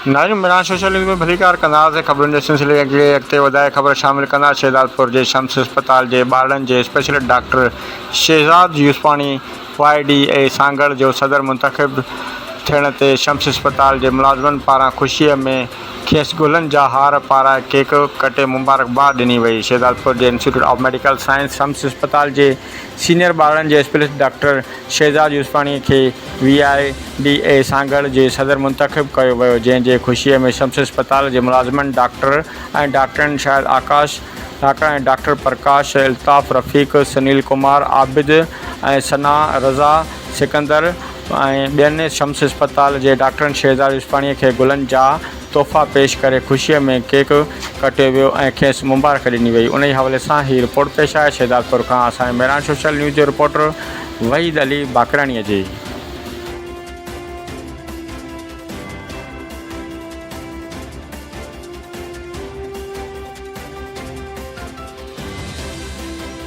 नाज़रीन मेरा social news में भलीकार कंदासीं खबरुनि जे सिलसिले खे अॻिते वधाए ख़बर शामिल कंदा शहदादपुर जे शम्स अस्पताल जे ॿारनि जे specialist doctor Shahzad Yousufani YDA Sanghar जो सदर मुंतखब थियण ते शम्स अस्पताल जे मुलाज़िमनि पारां ख़ुशीअ में खेसि गुलनि जा हार पाराए केक कटे मुबारकबाद ॾिनी वई। शहदादपुर जे institute of medical science Shams अस्पताल जे सीनियर ॿारनि जे स्पेशलिस्ट डॉक्टर शहजाद यूसुफ़ानी खे YDA सांगड़ जे सदर मुंतखब कयो वियो, जंहिं ख़ुशीअ में शम्स अस्पताल जे मुलाज़िमनि डॉक्टर ऐं डॉक्टरनि शाहिद आकाश ऐं डॉक्टर प्रकाश, अल्ताफ़, रफ़ीक, सुनील कुमार, आबिद ऐं सना, रज़ा, सिकंदर ऐं ॿियनि शम्स अस्पताल जे डॉक्टरनि शहजाद यूसुफ़ानी खे गुलनि जा तोहफ़ा पेश करे ख़ुशीअ में केक कटियो वियो ऐं खेसि मुबारक ॾिनी वई। उन ई हवाले सां ही रिपोर्ट पेश आहे शहदादपुर खां असांजे मेरा सोशल न्यूज़ जो रिपोर्टर वहीद अली बागराणीअ जी।